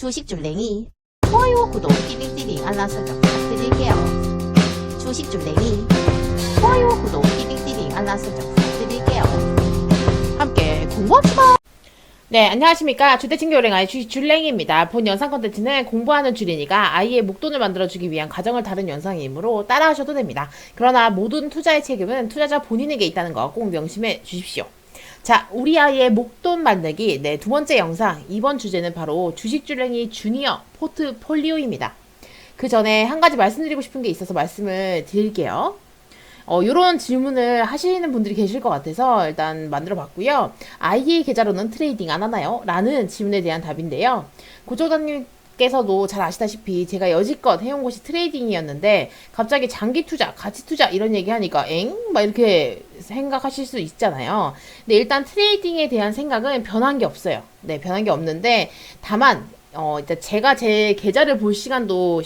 주식줄랭이 좋아요, 구독, 띠링띠링 알람 설정 부탁드릴게요. 주식줄랭이 좋아요, 구독, 띠링띠링 알람 설정 부탁드릴게요. 함께 공부합시다. 네, 안녕하십니까. 주택친교랭아의 주식줄랭이입니다. 본 영상 컨텐츠는 공부하는 줄이니까 아이의 목돈을 만들어주기 위한 과정을 다룬 영상이므로 따라하셔도 됩니다. 그러나 모든 투자의 책임은 투자자 본인에게 있다는 거 꼭 명심해 주십시오. 자, 우리 아이의 목돈 만들기 두 번째 영상, 이번 주제는 바로 주식줄랭이 주니어 포트폴리오입니다. 그 전에 한 가지 말씀드리고 싶은 게 있어서 말씀을 드릴게요. 요런 질문을 하시는 분들이 계실 것 같아서 일단 만들어 봤고요. 아이의 계좌로는 트레이딩 안 하나요? 라는 질문에 대한 답인데요. 고조장님께서도 잘 아시다시피 제가 여지껏 해온 곳이 트레이딩이었는데 갑자기 장기 투자, 가치 투자 이런 얘기 하니까 막 이렇게 생각하실 수 있잖아요. 근데 일단 트레이딩에 대한 생각은 변한 게 없어요. 네, 변한 게 없는데 다만 일단 제가 제 계좌를 볼 시간도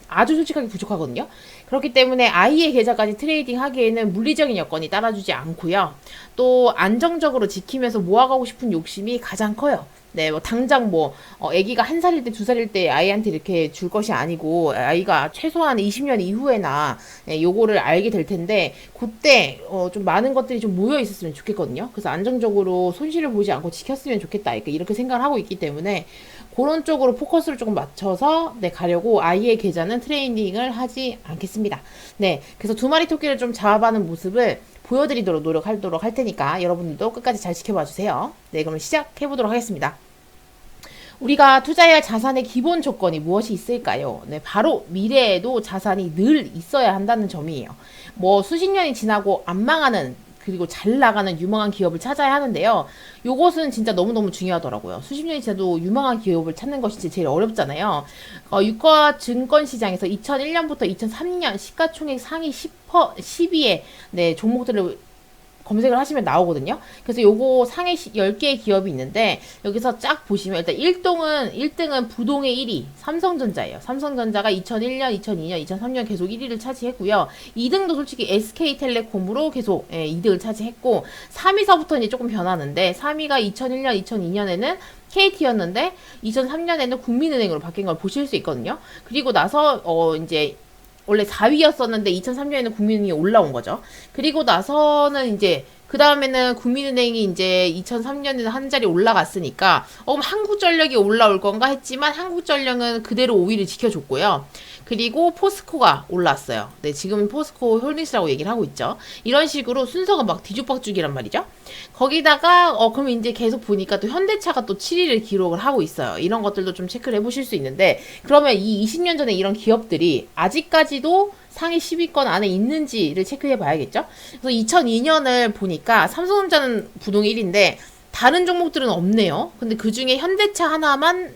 아주 솔직하게 부족하거든요. 그렇기 때문에 아이의 계좌까지 트레이딩 하기에는 물리적인 여건이 따라주지 않고요. 또 안정적으로 지키면서 모아가고 싶은 욕심이 가장 커요. 네, 당장 아기가 1살일 때, 2살일 때 아이한테 이렇게 줄 것이 아니고, 아이가 최소한 20년 이후에나, 요거를 알게 될 텐데, 그때, 좀 많은 것들이 좀 모여 있었으면 좋겠거든요. 그래서 안정적으로 손실을 보지 않고 지켰으면 좋겠다. 이렇게 생각을 하고 있기 때문에, 그런 쪽으로 포커스를 조금 맞춰서, 가려고 아이의 계좌는 트레이딩을 하지 않겠습니다. 네, 그래서 두 마리 토끼를 좀 잡아가는 모습을 보여드리도록 노력하도록 할 테니까 여러분들도 끝까지 잘 지켜봐 주세요. 네, 그럼 시작해보도록 하겠습니다. 우리가 투자해야 할 자산의 기본 조건이 무엇이 있을까요? 네, 바로 미래에도 자산이 늘 있어야 한다는 점이에요. 수십 년이 지나고 안 망하는 그리고 잘 나가는 유망한 기업을 찾아야 하는데요. 요것은 진짜 너무너무 중요하더라고요. 수십 년이 지나도 유망한 기업을 찾는 것이 제일 어렵잖아요. 유가 증권 시장에서 2001년부터 2003년 시가총액 상위 10위의 종목들을 검색을 하시면 나오거든요. 그래서 요거 상위 10개의 기업이 있는데 여기서 쫙 보시면 일단 1등은 부동의 1위 삼성전자예요. 삼성전자가 2001년, 2002년, 2003년 계속 1위를 차지했고요. 2등도 솔직히 SK텔레콤으로 계속 2등을 차지했고 3위서부터 이제 조금 변하는데 3위가 2001년, 2002년에는 KT였는데 2003년에는 국민은행으로 바뀐 걸 보실 수 있거든요. 그리고 나서 이제 원래 4위였었는데 2003년에는 국민은행이 올라온 거죠. 그리고 나서는 이제 그 다음에는 국민은행이 이제 2003년에는 한 자리 올라갔으니까 그럼 한국전력이 올라올 건가 했지만 한국전력은 그대로 5위를 지켜줬고요. 그리고 포스코가 올랐어요. 네, 지금 포스코 홀딩스라고 얘기를 하고 있죠. 이런 식으로 순서가 막 뒤죽박죽이란 말이죠. 거기다가 그럼 이제 계속 보니까 또 현대차가 또 7위를 기록을 하고 있어요. 이런 것들도 좀 체크를 해보실 수 있는데 그러면 이 20년 전에 이런 기업들이 아직까지도 상위 10위권 안에 있는지를 체크해 봐야겠죠. 그래서 2002년을 보니까 삼성전자는 부동 1위인데 다른 종목들은 없네요. 근데 그 중에 현대차 하나만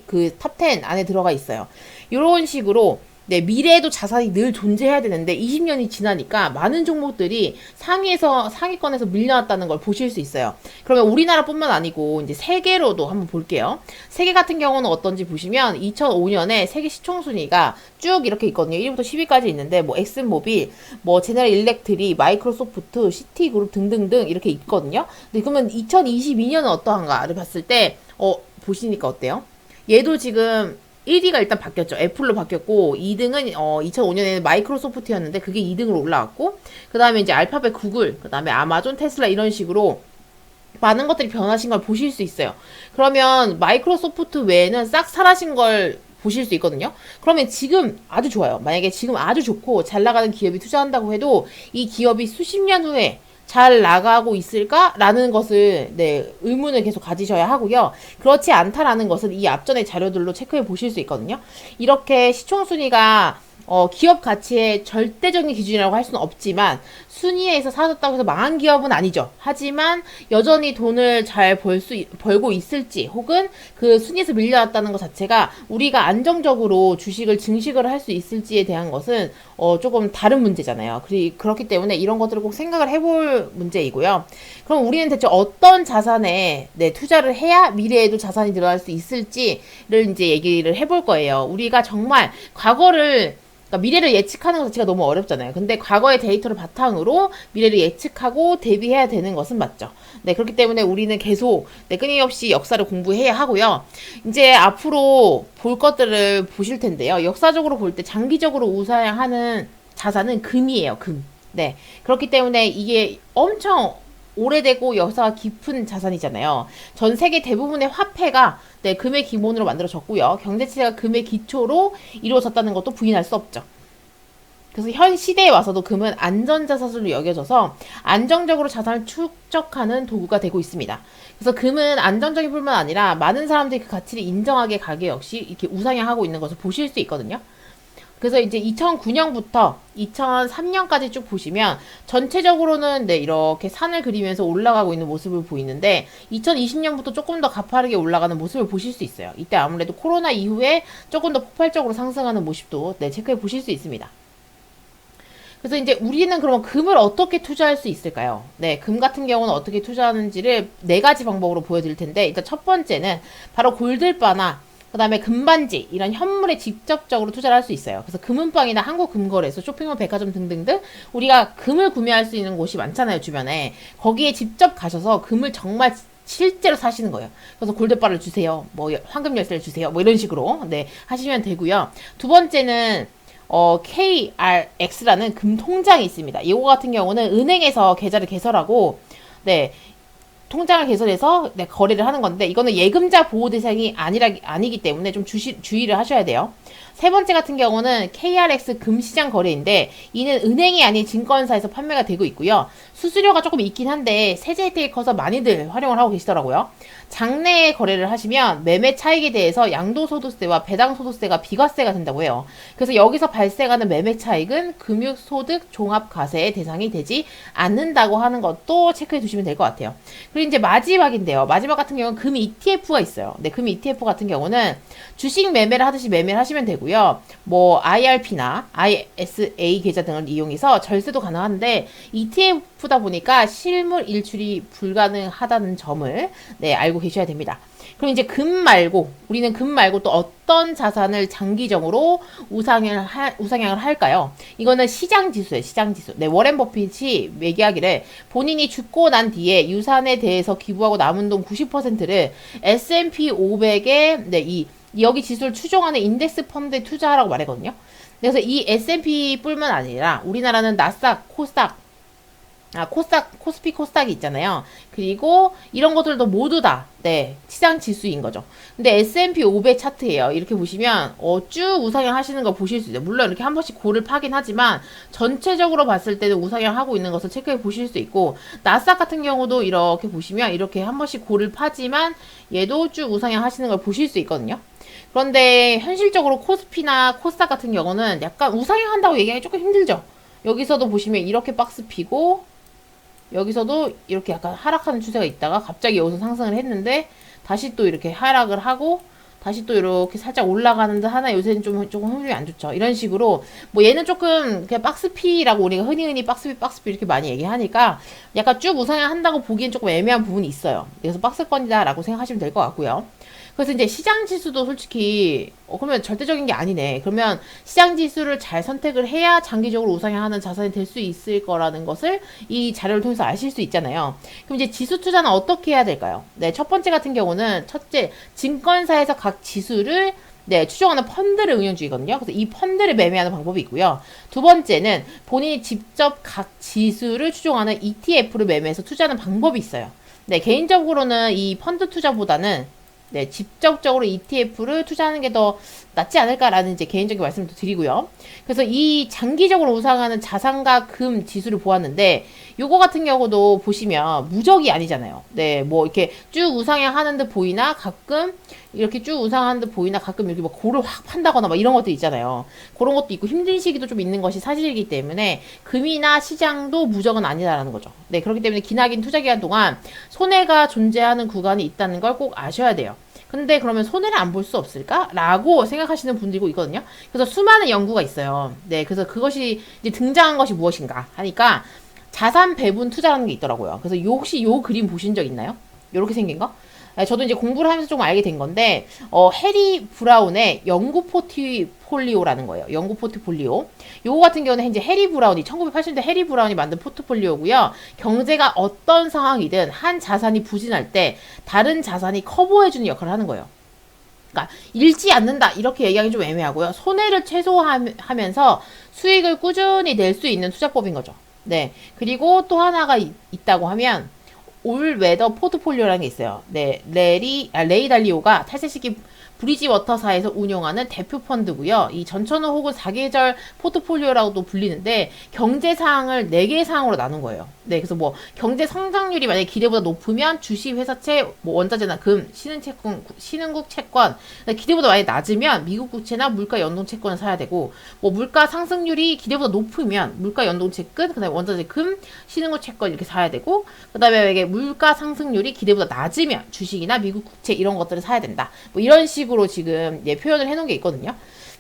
그 탑 10 안에 들어가 있어요. 이런 식으로 미래에도 자산이 늘 존재해야 되는데 20년이 지나니까 많은 종목들이 상위권에서 밀려났다는 걸 보실 수 있어요. 그러면 우리나라뿐만 아니고 이제 세계로도 한번 볼게요. 세계 같은 경우는 어떤지 보시면 2005년에 세계 시총순위가 쭉 이렇게 있거든요. 1위부터 10위까지 있는데 엑슨모빌, 제너럴 일렉트릭, 마이크로소프트, 시티그룹 등등등 이렇게 있거든요. 근데 그러면 2022년은 어떠한가를 봤을 때 보시니까 어때요? 얘도 지금 1위가 일단 바뀌었죠. 애플로 바뀌었고 2등은 2005년에는 마이크로소프트였는데 그게 2등으로 올라왔고 그 다음에 이제 알파벳, 구글, 그 다음에 아마존, 테슬라 이런 식으로 많은 것들이 변하신 걸 보실 수 있어요. 그러면 마이크로소프트 외에는 싹 사라진 걸 보실 수 있거든요. 그러면 지금 아주 좋아요. 만약에 지금 아주 좋고 잘 나가는 기업이 투자한다고 해도 이 기업이 수십 년 후에 잘 나가고 있을까라는 것을 의문을 계속 가지셔야 하고요. 그렇지 않다라는 것은 이 앞전의 자료들로 체크해 보실 수 있거든요. 이렇게 시총순위가 기업 가치의 절대적인 기준이라고 할 수는 없지만 순위에서 사라졌다고 해서 망한 기업은 아니죠. 하지만 여전히 돈을 잘 벌고 있을지 혹은 그 순위에서 밀려났다는 것 자체가 우리가 안정적으로 주식을 증식을 할 수 있을지에 대한 것은 조금 다른 문제잖아요. 그렇기 때문에 이런 것들을 꼭 생각을 해볼 문제이고요. 그럼 우리는 대체 어떤 자산에 투자를 해야 미래에도 자산이 늘어날 수 있을지를 이제 얘기를 해볼 거예요. 우리가 정말 과거를 그러니까 미래를 예측하는 것 자체가 너무 어렵잖아요. 근데 과거의 데이터를 바탕으로 미래를 예측하고 대비해야 되는 것은 맞죠. 네, 그렇기 때문에 우리는 계속 네, 끊임없이 역사를 공부해야 하고요. 이제 앞으로 볼 것들을 보실 텐데요. 역사적으로 볼 때 장기적으로 우상향하는 자산은 금이에요, 금. 네, 그렇기 때문에 이게 엄청 오래되고 역사가 깊은 자산이잖아요. 전 세계 대부분의 화폐가 네, 금의 기본으로 만들어졌고요. 경제체제가 금의 기초로 이루어졌다는 것도 부인할 수 없죠. 그래서 현 시대에 와서도 금은 안전자산으로 여겨져서 안정적으로 자산을 축적하는 도구가 되고 있습니다. 그래서 금은 안정적인 뿐만 아니라 많은 사람들이 그 가치를 인정하게 가게 역시 이렇게 우상향하고 있는 것을 보실 수 있거든요. 그래서 이제 2009년부터 2003년까지 쭉 보시면 전체적으로는 네, 이렇게 산을 그리면서 올라가고 있는 모습을 보이는데 2020년부터 조금 더 가파르게 올라가는 모습을 보실 수 있어요. 이때 아무래도 코로나 이후에 조금 더 폭발적으로 상승하는 모습도 네, 체크해 보실 수 있습니다. 그래서 이제 우리는 그러면 금을 어떻게 투자할 수 있을까요? 네, 금 같은 경우는 어떻게 투자하는지를 네 가지 방법으로 보여드릴 텐데 일단 첫 번째는 바로 골들바나 그 다음에 금반지 이런 현물에 직접적으로 투자를 할 수 있어요. 그래서 금은방이나 한국금거래소, 쇼핑몰, 백화점 등등등 우리가 금을 구매할 수 있는 곳이 많잖아요, 주변에. 거기에 직접 가셔서 금을 정말 실제로 사시는 거예요. 그래서 골드바를 주세요. 뭐 황금 열쇠를 주세요. 뭐 이런 식으로 네 하시면 되고요. 두 번째는 KRX라는 금 통장이 있습니다. 이거 같은 경우는 은행에서 계좌를 개설하고 네 통장을 개설해서 네, 거래를 하는 건데 이거는 예금자 보호 대상이 아니기 때문에 좀 주의를 하셔야 돼요. 세 번째 같은 경우는 KRX 금시장 거래인데 이는 은행이 아닌 증권사에서 판매가 되고 있고요. 수수료가 조금 있긴 한데 세제 혜택이 커서 많이들 활용을 하고 계시더라고요. 장내 거래를 하시면 매매 차익에 대해서 양도소득세와 배당소득세가 비과세가 된다고 해요. 그래서 여기서 발생하는 매매 차익은 금융소득 종합과세의 대상이 되지 않는다고 하는 것도 체크해 두시면 될 것 같아요. 그리고 이제 마지막인데요. 마지막 같은 경우는 금 ETF가 있어요. 네, 금 ETF 같은 경우는 주식 매매를 하듯이 매매를 하시면 되고요. 뭐 IRP나 ISA 계좌 등을 이용해서 절세도 가능한데 ETF다 보니까 실물 일출이 불가능하다는 점을 네, 알고 계셔야 됩니다. 그럼 이제 우리는 금 말고 또 어떤 자산을 장기적으로 우상향을 할까요? 이거는 시장지수예요, 시장지수. 네, 워렌 버핏이 얘기하기를 본인이 죽고 난 뒤에 유산에 대해서 기부하고 남은 돈 90%를 S&P 500에, 네, 여기 지수를 추종하는 인덱스 펀드에 투자하라고 말했거든요. 그래서 이 S&P 뿐만 아니라 우리나라는 나스닥, 코스피, 코스닥이 있잖아요. 그리고 이런 것들도 모두 다, 네, 시장 지수인 거죠. 근데 S&P 500 차트예요. 이렇게 보시면, 쭉 우상향 하시는 거 보실 수 있어요. 물론 이렇게 한 번씩 고를 파긴 하지만, 전체적으로 봤을 때는 우상향 하고 있는 것을 체크해 보실 수 있고, 나스닥 같은 경우도 이렇게 보시면, 이렇게 한 번씩 고를 파지만, 얘도 쭉 우상향 하시는 걸 보실 수 있거든요. 그런데 현실적으로 코스피나 코스닥 같은 경우는 약간 우상향 한다고 얘기하기 조금 힘들죠. 여기서도 보시면 이렇게 박스 피고, 여기서도 이렇게 약간 하락하는 추세가 있다가 갑자기 여기서 상승을 했는데 다시 또 이렇게 하락을 하고 다시 또 이렇게 살짝 올라가는데 하나 요새는 조금 흐름이 안 좋죠. 이런 식으로 뭐 얘는 조금 그냥 박스피라고 우리가 흔히 박스피 이렇게 많이 얘기하니까 약간 쭉 우상향 한다고 보기엔 조금 애매한 부분이 있어요. 그래서 박스권이다라고 생각하시면 될 것 같고요. 그래서 이제 시장 지수도 솔직히 그러면 절대적인 게 아니네. 그러면 시장 지수를 잘 선택을 해야 장기적으로 우상향하는 자산이 될 수 있을 거라는 것을 이 자료를 통해서 아실 수 있잖아요. 그럼 이제 지수 투자는 어떻게 해야 될까요? 네, 첫 번째 같은 경우는 첫째, 증권사에서 각 지수를 네, 추종하는 펀드를 운영 중이거든요. 그래서 이 펀드를 매매하는 방법이 있고요. 두 번째는 본인이 직접 각 지수를 추종하는 ETF를 매매해서 투자하는 방법이 있어요. 네, 개인적으로는 이 펀드 투자보다는 네, 직접적으로 ETF를 투자하는 게 더 낫지 않을까라는 이제 개인적인 말씀을 드리고요. 그래서 이 장기적으로 우상하는 자산과 금 지수를 보았는데, 요거 같은 경우도 보시면 무적이 아니잖아요. 네, 뭐 이렇게 쭉 우상향 하는 듯 보이나 가끔 이렇게 쭉 우상하는 듯 보이나 가끔 이렇게 막 고를 확 판다거나 막 이런 것도 있잖아요. 그런 것도 있고 힘든 시기도 좀 있는 것이 사실이기 때문에 금이나 시장도 무적은 아니다라는 거죠. 네, 그렇기 때문에 기나긴 투자 기간 동안 손해가 존재하는 구간이 있다는 걸 꼭 아셔야 돼요. 근데 그러면 손해를 안 볼 수 없을까? 라고 생각하시는 분들이 있거든요. 그래서 수많은 연구가 있어요. 네, 그래서 그것이 이제 등장한 것이 무엇인가 하니까 자산 배분 투자라는 게 있더라고요. 그래서 혹시 요 그림 보신 적 있나요? 요렇게 생긴 거? 저도 이제 공부를 하면서 좀 알게 된 건데, 해리 브라운의 연구 포트폴리오라는 거예요. 연구 포트폴리오. 요거 같은 경우는 이제 해리 브라운이, 1980년대 해리 브라운이 만든 포트폴리오고요. 경제가 어떤 상황이든 한 자산이 부진할 때 다른 자산이 커버해주는 역할을 하는 거예요. 그러니까 잃지 않는다 이렇게 얘기하기 좀 애매하고요. 손해를 최소화하면서 수익을 꾸준히 낼 수 있는 투자법인 거죠. 네. 그리고 또 하나가 있다고 하면 올 웨더 포트폴리오라는 게 있어요. 네. 레이 달리오가 탈세시기 브리지워터사에서 운용하는 대표 펀드고요. 이 전천후 혹은 사계절 포트폴리오라고도 불리는데 경제 사항을 4개의 사항으로 나눈 거예요. 네, 그래서 뭐 경제 성장률이 만약에 기대보다 높으면 주식, 회사채, 뭐 원자재나 금, 신흥국 채권, 기대보다 만약에 낮으면 미국 국채나 물가 연동 채권을 사야 되고, 뭐 물가 상승률이 기대보다 높으면 물가 연동 채권, 그다음에 원자재 금, 신흥국 채권 이렇게 사야 되고, 그다음에 만약에 물가 상승률이 기대보다 낮으면 주식이나 미국 국채 이런 것들을 사야 된다. 뭐 이런 식으로 지금 표현을 해놓은 게 있거든요.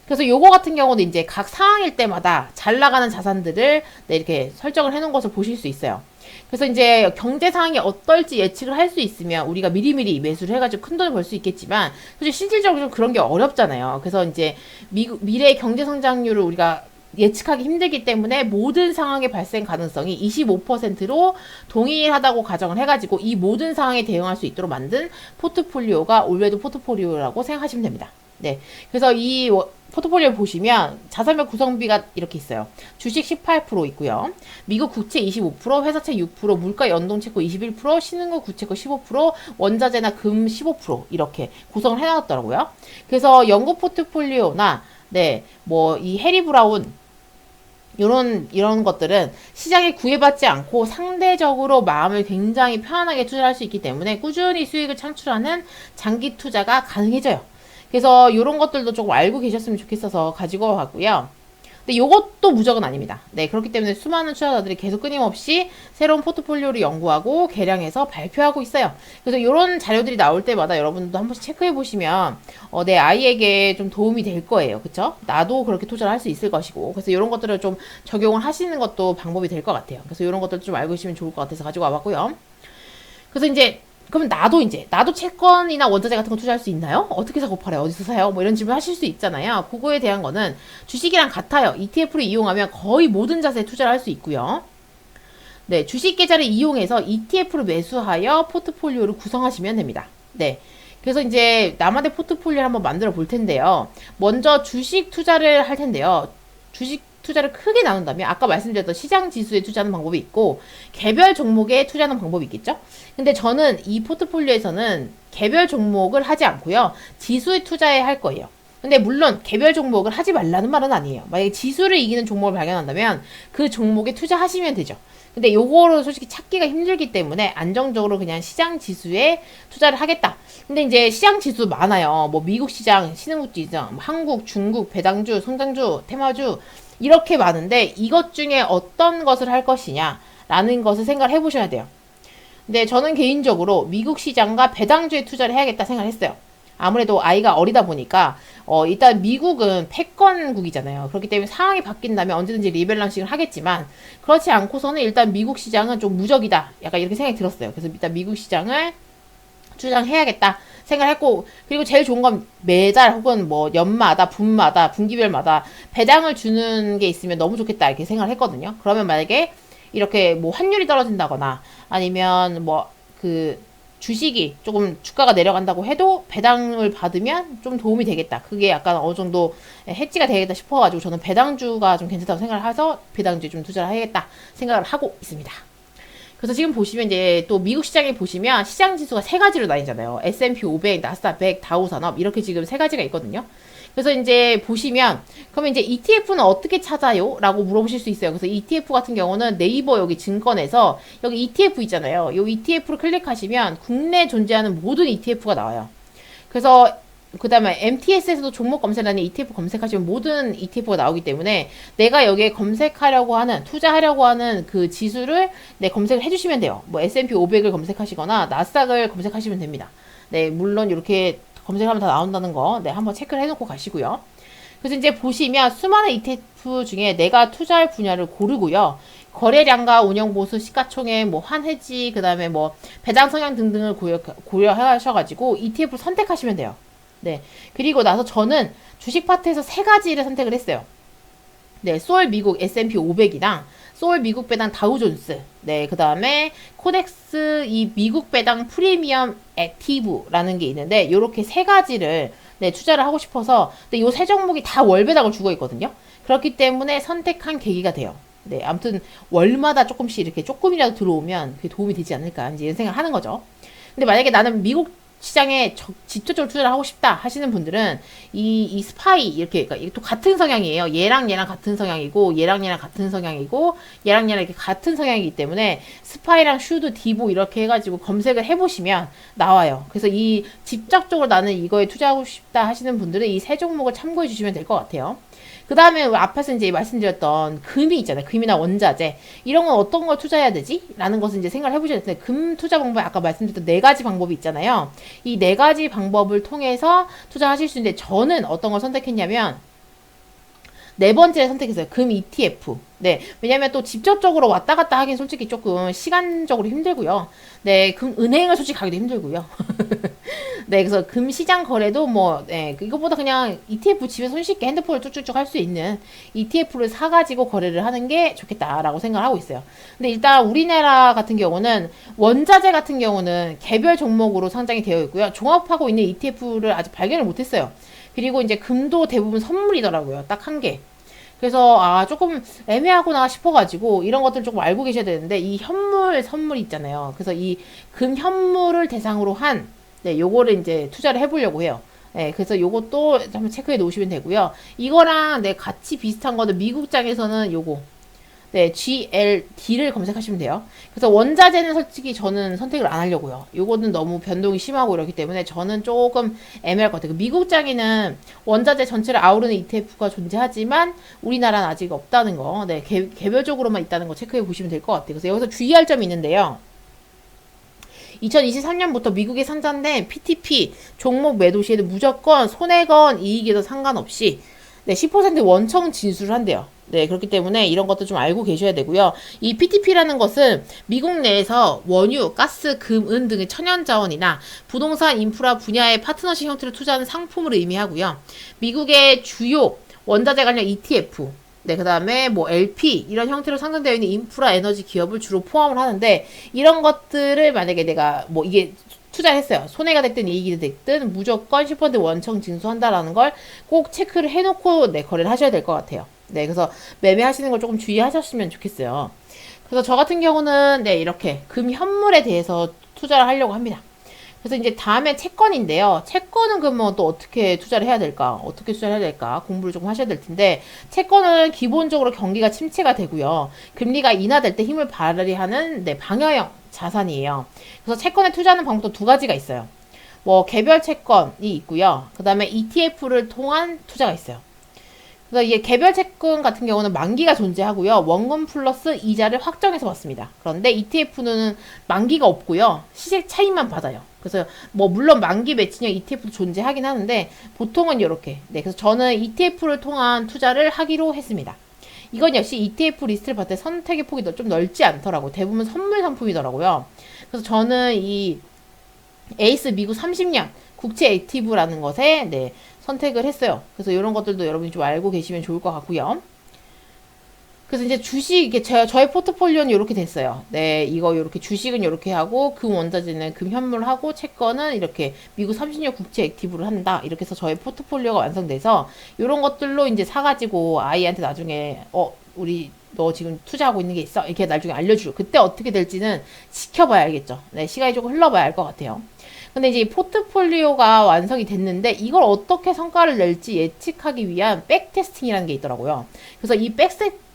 그래서 요거 같은 경우는 이제 각 상황일 때마다 잘 나가는 자산들을 이렇게 설정을 해놓은 것을 보실 수 있어요. 그래서 이제 경제 상황이 어떨지 예측을 할 수 있으면 우리가 미리미리 매수를 해가지고 큰 돈을 벌 수 있겠지만 사실 실질적으로 좀 그런 게 어렵잖아요. 그래서 이제 미래 경제 성장률을 우리가 예측하기 힘들기 때문에 모든 상황의 발생 가능성이 25%로 동일하다고 가정을 해가지고 이 모든 상황에 대응할 수 있도록 만든 포트폴리오가 올웨더 포트폴리오라고 생각하시면 됩니다. 네. 그래서 이 포트폴리오 보시면 자산별 구성비가 이렇게 있어요. 주식 18% 있고요. 미국 국채 25%, 회사채 6%, 물가 연동 채권 21%, 신흥국 구채권 15%, 원자재나 금 15% 이렇게 구성을 해놨더라고요. 그래서 연구 포트폴리오나 네, 뭐 이 해리 브라운 이런 것들은 시장에 구애받지 않고 상대적으로 마음을 굉장히 편안하게 투자할 수 있기 때문에 꾸준히 수익을 창출하는 장기 투자가 가능해져요. 그래서 이런 것들도 조금 알고 계셨으면 좋겠어서 가지고 왔고요. 근데 이것도 무적은 아닙니다. 네, 그렇기 때문에 수많은 투자자들이 계속 끊임없이 새로운 포트폴리오를 연구하고 개량해서 발표하고 있어요. 그래서 이런 자료들이 나올 때마다 여러분도 한 번씩 체크해 보시면 내 아이에게 좀 도움이 될 거예요. 그쵸? 나도 그렇게 투자를 할 수 있을 것이고. 그래서 이런 것들을 좀 적용을 하시는 것도 방법이 될 것 같아요. 그래서 이런 것들 좀 알고 계시면 좋을 것 같아서 가지고 와봤고요. 그래서 이제 그럼 나도 채권이나 원자재 같은 거 투자할 수 있나요? 어떻게 사고 팔아요? 어디서 사요? 뭐 이런 질문 하실 수 있잖아요. 그거에 대한 거는 주식이랑 같아요. ETF를 이용하면 거의 모든 자세에 투자를 할 수 있고요. 네, 주식 계좌를 이용해서 ETF를 매수하여 포트폴리오를 구성하시면 됩니다. 네. 그래서 이제 나만의 포트폴리오를 한번 만들어 볼 텐데요. 먼저 주식 투자를 할 텐데요. 주식 투자를 크게 나눈다면 아까 말씀드렸던 시장 지수에 투자하는 방법이 있고 개별 종목에 투자하는 방법이 있겠죠. 근데 저는 이 포트폴리오에서는 개별 종목을 하지 않고요. 지수에 투자해 할 거예요. 근데 물론 개별 종목을 하지 말라는 말은 아니에요. 만약에 지수를 이기는 종목을 발견한다면 그 종목에 투자하시면 되죠. 근데 요거를 솔직히 찾기가 힘들기 때문에 안정적으로 그냥 시장 지수에 투자를 하겠다. 근데 이제 시장 지수 많아요. 뭐 미국 시장, 신흥국 시장, 한국, 중국, 배당주, 성장주, 테마주 이렇게 많은데 이것 중에 어떤 것을 할 것이냐라는 것을 생각을 해보셔야 돼요. 근데 저는 개인적으로 미국 시장과 배당주에 투자를 해야겠다 생각을 했어요. 아무래도 아이가 어리다 보니까 일단 미국은 패권국이잖아요. 그렇기 때문에 상황이 바뀐다면 언제든지 리밸런싱을 하겠지만 그렇지 않고서는 일단 미국 시장은 좀 무적이다. 약간 이렇게 생각이 들었어요. 그래서 일단 미국 시장을 투자해야겠다 생각했고 그리고 제일 좋은 건 매달 혹은 뭐 연마다 분마다 분기별마다 배당을 주는 게 있으면 너무 좋겠다 이렇게 생각을 했거든요. 그러면 만약에 이렇게 뭐 환율이 떨어진다거나 아니면 뭐 그 주식이 조금 주가가 내려간다고 해도 배당을 받으면 좀 도움이 되겠다. 그게 약간 어느 정도 해지가 되겠다 싶어가지고 저는 배당주가 좀 괜찮다고 생각을 해서 배당주에 좀 투자를 해야겠다 생각을 하고 있습니다. 그래서 지금 보시면 이제 또 미국 시장에 보시면 시장 지수가 세 가지로 나뉘잖아요. S&P 500, 나스닥 100, 다우산업 이렇게 지금 세 가지가 있거든요. 그래서 이제 보시면 그러면 이제 ETF는 어떻게 찾아요? 라고 물어보실 수 있어요. 그래서 ETF 같은 경우는 네이버 여기 증권에서 여기 ETF 있잖아요. 이 ETF를 클릭하시면 국내에 존재하는 모든 ETF가 나와요. 그래서 그 다음에 MTS에서도 종목 검색란에 ETF 검색하시면 모든 ETF가 나오기 때문에 내가 여기에 검색하려고 하는 투자하려고 하는 그 지수를 검색을 해주시면 돼요. 뭐 S&P 500을 검색하시거나 나스닥을 검색하시면 됩니다. 네, 물론 이렇게 검색하면 다 나온다는 거 한번 체크를 해놓고 가시고요. 그래서 이제 보시면 수많은 ETF 중에 내가 투자할 분야를 고르고요. 거래량과 운영 보수, 시가총액, 뭐 환해지, 그다음에 뭐 배당 성향 등등을 고려하셔가지고 ETF를 선택하시면 돼요. 네. 그리고 나서 저는 주식 파트에서 세 가지를 선택을 했어요. 네, 소울 미국 S&P 500이랑 소울 미국 배당 다우존스, 네, 그 다음에 코덱스 이 미국 배당 프리미엄 액티브라는 게 있는데 요렇게 세 가지를 네, 투자를 하고 싶어서 근데 요 세 종목이 다 월배당을 주고 있거든요. 그렇기 때문에 선택한 계기가 돼요. 네, 아무튼 월마다 조금씩 이렇게 조금이라도 들어오면 그게 도움이 되지 않을까 이제 이런 생각을 하는 거죠. 근데 만약에 나는 미국 시장에 직접적으로 투자를 하고 싶다 하시는 분들은 이 스파이 이렇게 그러니까 이게 또 같은 성향이에요. 얘랑 얘랑 같은 성향이고 얘랑 얘랑 같은 성향이고 얘랑 얘랑 이렇게 같은 성향이기 때문에 스파이랑 슈드 디보 이렇게 해가지고 검색을 해보시면 나와요. 그래서 이 직접적으로 나는 이거에 투자하고 싶다 하시는 분들은 이 세 종목을 참고해 주시면 될 것 같아요. 그 다음에 앞에서 이제 말씀드렸던 금이 있잖아요. 금이나 원자재. 이런 건 어떤 걸 투자해야 되지? 라는 것을 이제 생각을 해보셔야 되는데, 금 투자 방법에 아까 말씀드렸던 네 가지 방법이 있잖아요. 이 네 가지 방법을 통해서 투자하실 수 있는데, 저는 어떤 걸 선택했냐면, 네 번째 선택했어요. 금 ETF. 네. 왜냐면 또 직접적으로 왔다 갔다 하긴 솔직히 조금 시간적으로 힘들고요. 네. 은행을 솔직히 가기도 힘들고요. 네. 그래서 금 시장 거래도 뭐, 네. 이것보다 그냥 ETF 집에서 손쉽게 핸드폰을 쭉쭉쭉 할 수 있는 ETF를 사가지고 거래를 하는 게 좋겠다라고 생각을 하고 있어요. 근데 일단 우리나라 같은 경우는 원자재 같은 경우는 개별 종목으로 상장이 되어 있고요. 종합하고 있는 ETF를 아직 발견을 못했어요. 그리고 이제 금도 대부분 선물이더라고요. 딱 한 개. 그래서 조금 애매하구나 싶어가지고 이런 것들 조금 알고 계셔야 되는데 이 선물 있잖아요. 그래서 이 금 현물을 대상으로 한 네, 요거를 이제 투자를 해보려고 해요. 네, 그래서 요것도 한번 체크해 놓으시면 되고요. 이거랑 네, 같이 비슷한 거는 미국장에서는 요거 네, GLD를 검색하시면 돼요. 그래서 원자재는 솔직히 저는 선택을 안 하려고요. 요거는 너무 변동이 심하고 이렇기 때문에 저는 조금 애매할 것 같아요. 미국장에는 원자재 전체를 아우르는 ETF가 존재하지만 우리나라는 아직 없다는 거, 네, 개별적으로만 있다는 거 체크해 보시면 될 것 같아요. 그래서 여기서 주의할 점이 있는데요. 2023년부터 미국에 상장된 PTP 종목 매도 시에는 무조건 손해건 이익에도 상관없이 네, 10% 원청 진술을 한대요. 네, 그렇기 때문에 이런 것도 좀 알고 계셔야 되고요. 이 PTP라는 것은 미국 내에서 원유, 가스, 금, 은 등의 천연자원이나 부동산 인프라 분야의 파트너십 형태로 투자하는 상품을 의미하고요. 미국의 주요 원자재 관련 ETF, 네, 그 다음에 뭐 LP 이런 형태로 상장되어 있는 인프라 에너지 기업을 주로 포함을 하는데 이런 것들을 만약에 내가 뭐 이게 투자를 했어요. 손해가 됐든 이익이 됐든 무조건 10% 원청 징수한다라는 걸 꼭 체크를 해놓고 네, 거래를 하셔야 될 것 같아요. 네, 그래서 매매하시는 걸 조금 주의하셨으면 좋겠어요. 그래서 저 같은 경우는 네, 이렇게 금 현물에 대해서 투자를 하려고 합니다. 그래서 이제 다음에 채권인데요. 채권은 그러면 또 어떻게 투자를 해야 될까? 어떻게 투자를 해야 될까? 공부를 조금 하셔야 될 텐데, 채권은 기본적으로 경기가 침체가 되고요. 금리가 인하될 때 힘을 발휘하는 네, 방어형 자산이에요. 그래서 채권에 투자하는 방법도 두 가지가 있어요. 뭐 개별 채권이 있고요. 그 다음에 ETF를 통한 투자가 있어요. 그래서 이게 개별 채권 같은 경우는 만기가 존재하고요. 원금 플러스 이자를 확정해서 받습니다. 그런데 ETF는 만기가 없고요. 시세 차익만 받아요. 그래서 뭐 물론 만기 매칭형 ETF도 존재하긴 하는데 보통은 이렇게. 네, 그래서 저는 ETF를 통한 투자를 하기로 했습니다. 이건 역시 ETF 리스트를 봤을 때 선택의 폭이 좀 넓지 않더라고요. 대부분 선물 상품이더라고요. 그래서 저는 이 에이스 미국 30년 국채 액티브라는 것에 네, 선택을 했어요. 그래서 이런 것들도 여러분이 좀 알고 계시면 좋을 것 같고요. 그래서 이제 주식, 이게 저의 포트폴리오는 이렇게 됐어요. 네, 이거 이렇게 주식은 이렇게 하고, 금 원자재는 금 현물하고, 채권은 이렇게 미국 30년 국채 액티브를 한다. 이렇게 해서 저의 포트폴리오가 완성돼서, 이런 것들로 이제 사가지고 아이한테 나중에, 우리 너 지금 투자하고 있는 게 있어. 이렇게 나중에 알려주고, 그때 어떻게 될지는 지켜봐야 알겠죠. 네, 시간이 조금 흘러봐야 알 것 같아요. 근데 이제 포트폴리오가 완성이 됐는데 이걸 어떻게 성과를 낼지 예측하기 위한 백테스팅이라는 게 있더라고요. 그래서 이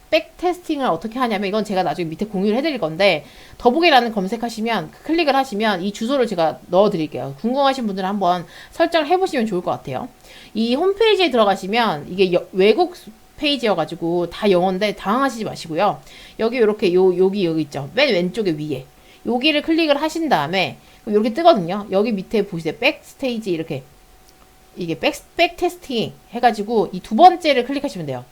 백테스팅을 어떻게 하냐면 이건 제가 나중에 밑에 공유를 해드릴 건데 더보기란을 검색하시면 클릭을 하시면 이 주소를 제가 넣어드릴게요. 궁금하신 분들은 한번 설정을 해보시면 좋을 것 같아요. 이 홈페이지에 들어가시면 이게 외국 페이지여가지고 다 영어인데 당황하시지 마시고요. 여기 이렇게 여기 있죠. 맨 왼쪽에 위에 여기를 클릭을 하신 다음에 이렇게 뜨거든요. 여기 밑에 보시세요. 백스테이지 이렇게 이게 백 테스팅 해가지고 이 두 번째를 클릭하시면 돼요.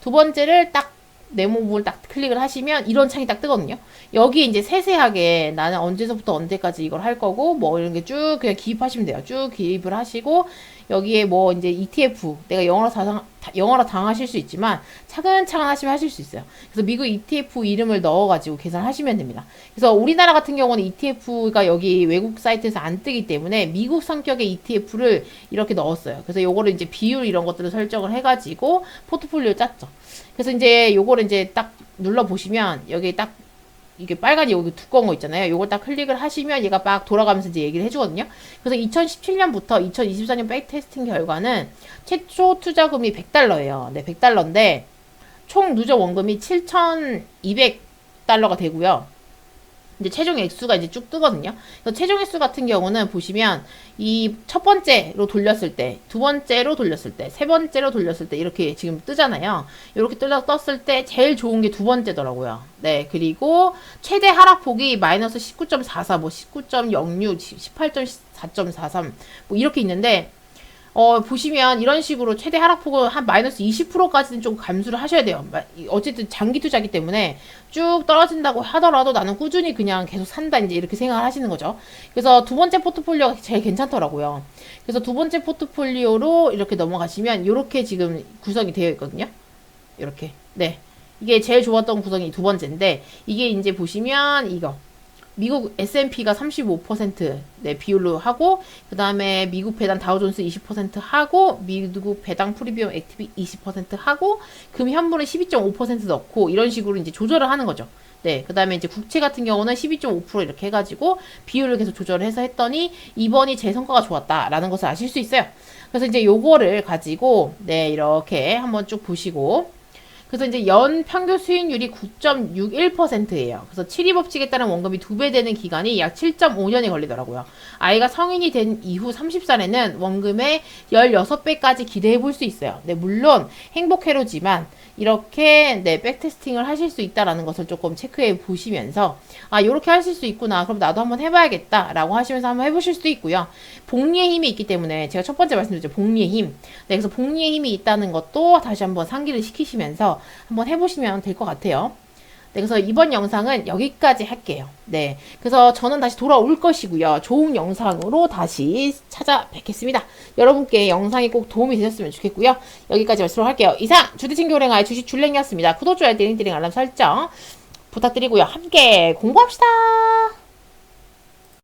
두 번째를 딱 네모 부분을 딱 클릭을 하시면 이런 창이 딱 뜨거든요. 여기 이제 세세하게 나는 언제서부터 언제까지 이걸 할 거고 뭐 이런 게 쭉 그냥 기입하시면 돼요. 쭉 기입을 하시고 여기에 뭐 이제 ETF 내가 영어로 당하실 수 있지만 차근차근 하시면 하실 수 있어요. 그래서 미국 ETF 이름을 넣어가지고 계산하시면 됩니다. 그래서 우리나라 같은 경우는 ETF가 여기 외국 사이트에서 안 뜨기 때문에 미국 성격의 ETF를 이렇게 넣었어요. 그래서 요거를 이제 비율 이런 것들을 설정을 해가지고 포트폴리오 짰죠. 그래서 이제 요거를 이제 딱 눌러 보시면 여기 딱 이게 빨간 여기 두꺼운 거 있잖아요. 요걸 딱 클릭을 하시면 얘가 막 돌아가면서 이제 얘기를 해주거든요. 그래서 2017년부터 2024년 백테스팅 결과는 최초 투자금이 $100예요. 네, $100인데 총 누적 원금이 $7,200가 되고요. 이제 최종 액수가 이제 쭉 뜨거든요. 그래서 최종 액수 같은 경우는 보시면 이 첫 번째로 돌렸을 때, 두 번째로 돌렸을 때, 세 번째로 돌렸을 때 이렇게 지금 뜨잖아요. 이렇게 떴을 때 제일 좋은 게 두 번째더라고요. 네, 그리고 최대 하락폭이 마이너스 19.44, 뭐 19.06, 18.4.43, 뭐 이렇게 있는데 보시면 이런 식으로 최대 하락폭은 한 마이너스 20%까지는 좀 감수를 하셔야 돼요. 어쨌든 장기 투자기 때문에 쭉 떨어진다고 하더라도 나는 꾸준히 그냥 계속 산다 이제 이렇게 생각을 하시는 거죠. 그래서 두 번째 포트폴리오가 제일 괜찮더라고요. 그래서 두 번째 포트폴리오로 이렇게 넘어가시면 이렇게 지금 구성이 되어 있거든요. 이렇게. 네. 이게 제일 좋았던 구성이 두 번째인데 이게 이제 보시면 이거 미국 S&P가 35% 네, 비율로 하고 그 다음에 미국 배당 다우존스 20% 하고 미국 배당 프리미엄 액티비 20% 하고 금 현물은 12.5% 넣고 이런 식으로 이제 조절을 하는 거죠. 네, 그 다음에 이제 국채 같은 경우는 12.5% 이렇게 해가지고 비율을 계속 조절을 해서 했더니 이번이 제 성과가 좋았다라는 것을 아실 수 있어요. 그래서 이제 요거를 가지고 네, 이렇게 한번 쭉 보시고 그래서 이제 연 평균 수익률이 9.61%예요. 그래서 7위 법칙에 따른 원금이 2배 되는 기간이 약 7.5년이 걸리더라고요. 아이가 성인이 된 이후 30살에는 원금의 16배까지 기대해 볼 수 있어요. 네, 물론 행복회로지만 이렇게 네, 백테스팅을 하실 수 있다라는 것을 조금 체크해 보시면서 아, 요렇게 하실 수 있구나. 그럼 나도 한번 해봐야겠다. 라고 하시면서 한번 해보실 수도 있고요. 복리의 힘이 있기 때문에 제가 첫 번째 말씀드렸죠. 복리의 힘. 네, 그래서 복리의 힘이 있다는 것도 다시 한번 상기를 시키시면서 한번 해보시면 될 것 같아요. 네, 그래서 이번 영상은 여기까지 할게요. 네, 그래서 저는 다시 돌아올 것이고요. 좋은 영상으로 다시 찾아뵙겠습니다. 여러분께 영상이 꼭 도움이 되셨으면 좋겠고요. 여기까지 말씀을 할게요. 이상 주대친교랭아의 주식 줄랭이었습니다. 구독, 좋아요, 띠링띠링 알람 설정 부탁드리고요. 함께 공부합시다.